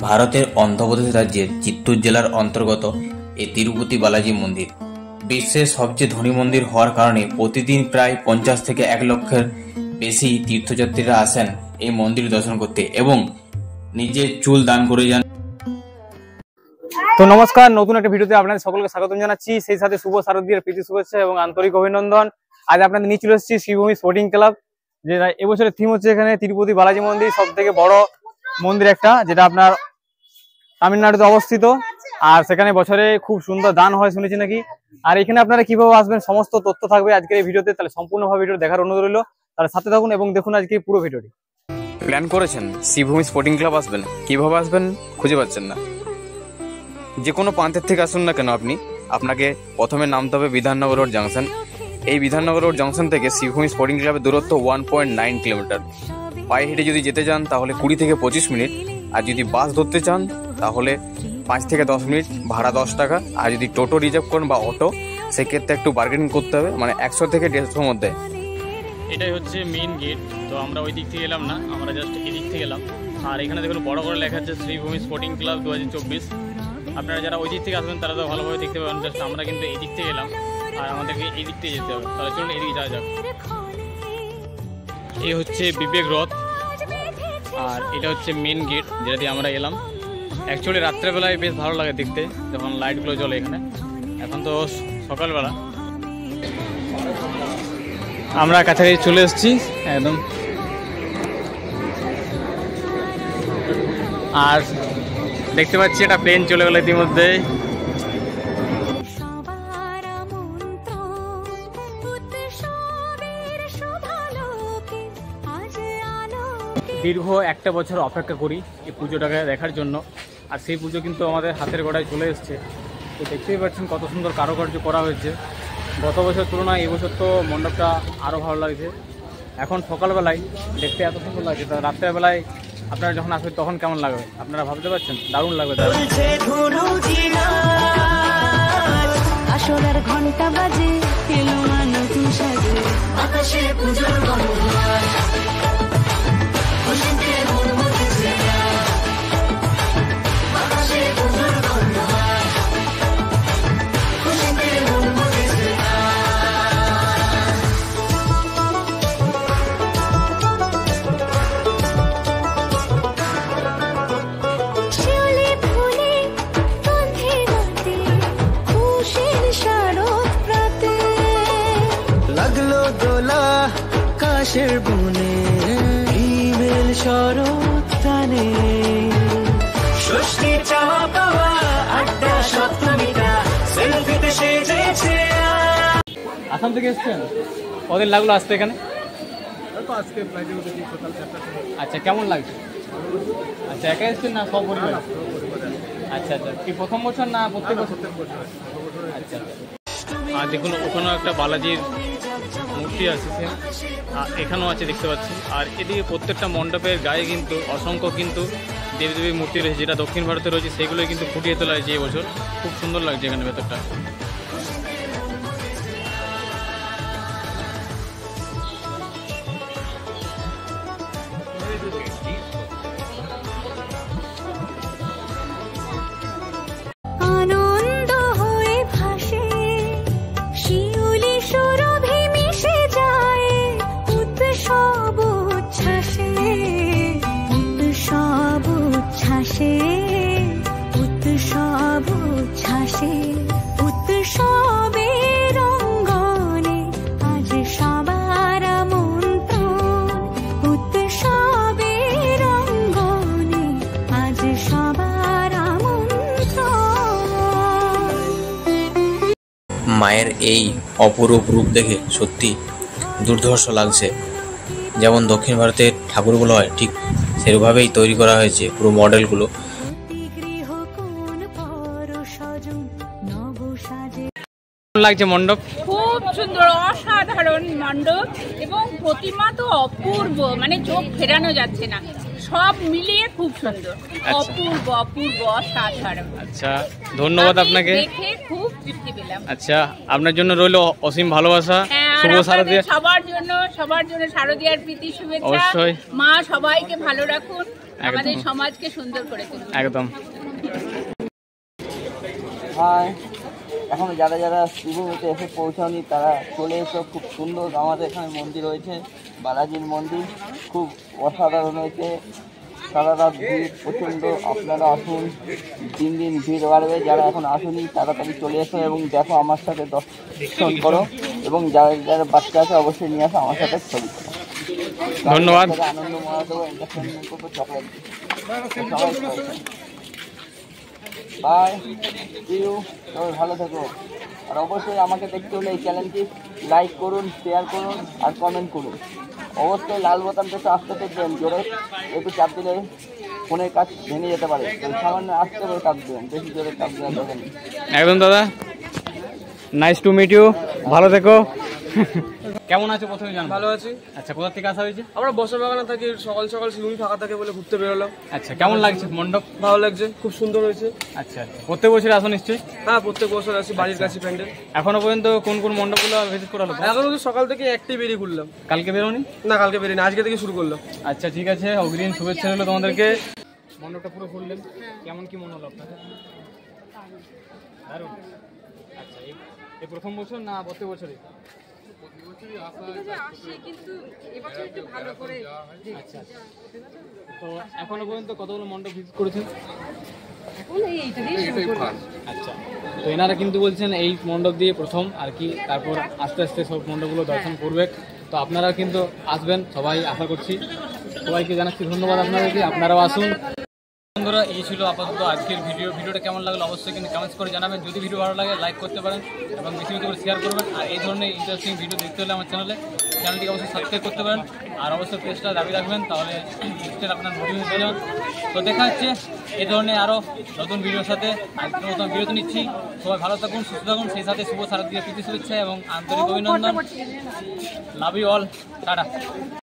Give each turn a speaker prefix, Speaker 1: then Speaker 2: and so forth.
Speaker 1: ভারতের অন্ধ্রপ্রদেশ রাজ্যের চিত্তুর জেলার অন্তর্গত এই তিরুপতি বালাজি মন্দির বিশ্বের সবচেয়ে ধনী মন্দির হওয়ার কারণে প্রতিদিন প্রায় 50 থেকে 1 লক্ষের বেশি তীর্থযাত্রীরা আসেন এই মন্দির দর্শন করতে এবং নিজের চুল দান করে যান।
Speaker 2: তো নমস্কার, নতুন একটা ভিডিওতে আপনাদের সকলকে স্বাগত জানাচ্ছি, সেই সাথে শুভ শারদীয়ার প্রীতি শুভেচ্ছা এবং আন্তরিক অভিনন্দন। আজ আপনাদের নিয়ে চলে এসেছি শ্রীভূমি স্পোর্টিং ক্লাব, যেটা এবছরের থিম হচ্ছে এখানে তিরুপতি বালাজি মন্দির, সব থেকে বড় মন্দির একটা, যেটা আপনার তামিলনাড়ুতে অবস্থিত। আর সেখানে বছরে খুব সুন্দর দান হয় শুনেছি নাকি। আর এখানে আপনারা কিভাবে আসবেন সমস্ত তথ্য থাকবে আজকের এই ভিডিওতে, তাহলে সম্পূর্ণভাবে ভিডিও দেখার অনুরোধ রইল। তাহলে সাথে থাকুন এবং দেখুন আজকে পুরো ভিডিওটি। প্ল্যান করেছেন শ্রীভূমি স্পোর্টিং ক্লাব আসবেন, কিভাবে আসবেন খুঁজে পাচ্ছেন না। যে কোনো প্রান্তের থেকে আসুন না কেন আপনাকে প্রথমে নামতে হবে বিধাননগর রোড জাংশন। এই বিধাননগর রোড জাংশন থেকে শ্রীভূমি স্পোর্টিং ক্লাবের দূরত্ব 1.9 কিলোমিটার। পায়ে হেঁটে যদি যেতে চান তাহলে 20 থেকে 25 মিনিট, আর যদি বাস ধরতে চান তাহলে 5 থেকে 10 মিনিট, ভাড়া 10 টাকা। আর যদি টোটো রিজার্ভ করেন বা অটো, সেক্ষেত্রে একটু বার্গেনিং করতে হবে, মানে 100 থেকে 150 মধ্যে।
Speaker 3: এটাই হচ্ছে মেইন গেট। তো আমরা ওই দিক থেকে এলাম না, আমরা জাস্ট এদিক থেকে এলাম। আর এখানে দেখুন বড় করে লেখা আছে শ্রীভূমি স্পোর্টিং ক্লাব 2024। আপনারা যারা ওই দিক থেকে আসবেন তারা তো ভালোভাবে দেখতে পাবেন। জাস্ট আমরা কিন্তু এই দিক থেকে এলাম আর আমাদেরকে এই দিক থেকে যেতে হবে। তাহলে চলুন এদিকে যাওয়া যাক। এই হচ্ছে বিবেক রথ, আর এটা হচ্ছে মেন গেট যেটা দিয়ে আমরা এলাম। অ্যাকচুয়ালি রাত্রেবেলায় বেশ ভালো লাগে দেখতে, যখন লাইটগুলো জ্বলে এখানে। এখন তো সকালবেলা, আমরা কাছাকাছি চলে এসেছি একদম। আর দেখতে পাচ্ছি একটা প্লেন চলে গেল ইতিমধ্যে। দীর্ঘ একটা বছর অপেক্ষা করি এই পুজোটাকে দেখার জন্য, আর সেই পুজো কিন্তু আমাদের হাতের গোড়ায় চলে এসছে। তো দেখতেই পাচ্ছেন কত সুন্দর কারুকার্য করা হয়েছে। গত বছর তুলনায় এবছর তো মণ্ডপটা আরও ভালো লাগছে। এখন সকালবেলায় দেখতে এত সুন্দর লাগছে, তা রাত্রেবেলায় আপনারা যখন আসবেন তখন কেমন লাগবে আপনারা ভাবতে পারছেন? দারুণ লাগবে। ঘন্টা বাজে বনে ইমেল শরৎ টানে ষষ্ঠী চাওয়া পাওয়া আড্ডা সপ্তমীটা সেলফিতে সেজেছে। আসাম থেকে এসছেন? কদিন লাগলো আসতে এখানে?
Speaker 4: আজকে ফ্লাইটে উঠেছি সকাল 4টা।
Speaker 3: আচ্ছা, কেমন লাগছে? আচ্ছা, একা এসছেন না সব পরিবার? আচ্ছা আচ্ছা, কি প্রথম বছর না প্রত্যেক বছর? আচ্ছা। আর দেখুন ওখানেও একটা বালাজির মূর্তি আছে, এখানেও আছে দেখতে পাচ্ছি। আর এদিকে প্রত্যেকটা মণ্ডপের গায়ে কিন্তু অসংখ্য কিন্তু দেবদেবীর মূর্তি রয়েছে, যেটা দক্ষিণ ভারতে রয়েছে, সেগুলোই কিন্তু ফুটিয়ে তোলা হয়েছে এবছর। খুব সুন্দর লাগছে এখানে ভেতরটা।
Speaker 1: মায়ের এই অপরূপ রূপ দেখে সত্যি দুর্ধর্ষ লাগছে। যেমন দক্ষিণ ভারতের ঠাকুরগুলো হয় ঠিক সেভাবেই তৈরি করা হয়েছে পুরো মডেলগুলো।
Speaker 3: লাগছে মণ্ডপ?
Speaker 5: খুব সুন্দর, অসাধারণ মণ্ডপ এবং প্রতিমা তো অপূর্ব, মানে চোখ ফেরানো যাচ্ছে না। সব মিলিয়ে খুব সুন্দর, অপূর্ব অপূর্ব অসাধারণ।
Speaker 3: আচ্ছা, ধন্যবাদ আপনাকে,
Speaker 5: দেখে খুব তৃপ্তি পেলাম।
Speaker 3: আচ্ছা, আপনার জন্য রইল অসীম ভালোবাসা। শুভ শারদীয়া।
Speaker 5: সবার জন্য শারদীয়ার প্রীতি শুভেচ্ছা।
Speaker 3: অবশ্যই।
Speaker 5: মা সবাইকে ভালো রাখুন। আমাদের সমাজকে সুন্দর করে তুলবে।
Speaker 2: একদম।
Speaker 6: হ্যাঁ, এখন যারা যারা শ্রীভূমিতে এসে পৌঁছায়নি তারা চলে এসো। খুব সুন্দর আমাদের এখানে মন্দির রয়েছে, বালাজির মন্দির খুব অসাধারণ হয়েছে। সারা রাত ভিড় প্রচণ্ড, আপনারা আসুন, দিন দিন ভিড় বাড়বে। যারা এখন আসুনি তাড়াতাড়ি চলে এসো এবং দেখো, আমার সাথে দর্শন করো এবং যারা যারা বাচ্চা আছে অবশ্যই নিয়ে আসো আমার সাথে ছবি করো।
Speaker 2: ধন্যবাদ।
Speaker 6: আনন্দ মজা দেবো, এন্টারটেনমেন্ট করবো, চকলেট বাই, ইউ, সবাই ভালো থেকো। আর অবশ্যই আমাকে দেখতে হলে এই চ্যানেলটি লাইক করুন, শেয়ার করুন আর কমেন্ট করুন। অবশ্যই লাল বোতামটা একটু আস্তে দেখবেন, জোরে একটু চাপ দিলে ফোনের কাজ ভেঙে যেতে পারে, সামান্য আস্তে করে চাপ দেবেন, বেশি জোরে চাপ দেওয়া যাবে না।
Speaker 2: একদম দাদা, নাইস টু মিট ইউ, ভালো থেকো। কেমন আছো প্রথমে জান?
Speaker 7: ভালো আছি।
Speaker 2: আচ্ছা, কোথা থেকে আসা হয়েছে?
Speaker 7: আমরা বসার বাগানে থাকি, সকাল সকাল শ্রীভূমি ফাঁকা থাকে বলে ঘুরতে বেরোলাম।
Speaker 2: আচ্ছা, কেমন লাগছে মণ্ডপ?
Speaker 7: ভালো লাগছে, খুব সুন্দর হয়েছে।
Speaker 2: আচ্ছা, প্রত্যেক বছর আসো নিশ্চয়ই?
Speaker 7: হ্যাঁ, প্রত্যেক বছর আসি, বাড়ির কাছে প্যান্ডেল।
Speaker 2: এখনো পর্যন্ত কোন কোন মণ্ডপগুলো ভিজিট করা হলো?
Speaker 7: এখন তো সকাল থেকে একটাই বেরিয়ে ঘুরলাম।
Speaker 2: কালকে বেরোনি?
Speaker 7: না, কালকে বেরিয়ে আজকে থেকে শুরু করলাম।
Speaker 2: আচ্ছা, ঠিক আছে, অগ্রিম শুভেচ্ছা রইলো তোমাদেরকে। মণ্ডপটা পুরো ঘুরলেন, কেমন কি মনে হলো আপনাদের? দারুণ। আচ্ছা, এই প্রথম বছর না প্রত্যেক বছরই? আচ্ছা, তো এখনো পর্যন্ত কতগুলো মণ্ডপ ভিজিট করেছেন? আচ্ছা, তো এনারা কিন্তু বলছেন এই মণ্ডপ দিয়ে প্রথম আর কি, তারপর আস্তে আস্তে সব মণ্ডপগুলো দর্শন করবে। তো আপনারা কিন্তু আসবেন, সবাই আশা করছি। সবাইকে জানাচ্ছি ধন্যবাদ আপনাদেরকে, আপনারাও আসুন। বন্ধুরা, এই ছিল আপাতত আজকের ভিডিওটা কেমন লাগলো অবশ্যই কিন্তু কমেন্টস করে জানাবেন। যদি ভিডিও ভালো লাগে লাইক করতে পারেন এবং বেশি বেশি করে শেয়ার করবেন। আর এই ধরনের ইন্টারেস্টিং ভিডিও দেখতে হলে আমার চ্যানেলটিকে অবশ্যই সাবস্ক্রাইব করতে পারেন আর অবশ্যই পেজটা দাবি রাখবেন, তাহলে পেজটার আপনার নোটিফিকেশন পেয়ে যাবেন। তো দেখা হচ্ছে এই ধরনের আরও নতুন ভিডিওর সাথে। আজকের মতন বিরতি নিচ্ছি। সবাই ভালো থাকুন, সুস্থ থাকুন, সেই সাথে শুভ শারদীয় প্রীতি শুভেচ্ছা এবং আন্তরিক অভিনন্দন। Love you all, tata.